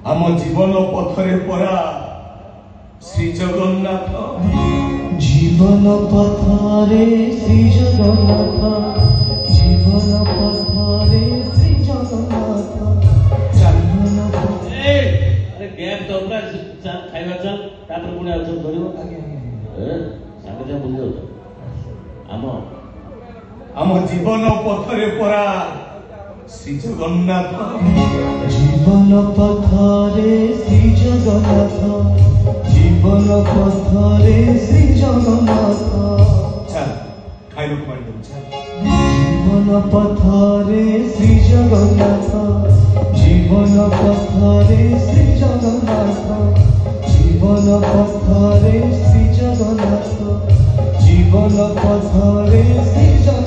आम जीवन पथरे परा श्री जगन्नाथ जीवन पथरे श्री जगन्नाथ जीवन पथरे श्री जगन्नाथ जीवन अरे गैप तो पूरा चल खाइबा चल तापर पुणी आउ धरिबो साथे जा बुझ जाउ आम जीवन पथरे परा श्री जगन्नाथ जीवन पथरे श्री जगन्नाथ जीवन पथरे श्री जगन्नाथ चल खाइलो पांडु चल जीवन पथरे श्री जगन्नाथ जीवन पथरे श्री जगन्नाथ जीवन पथरे श्री जगन्नाथ जीवन पथरे श्री जगन्नाथ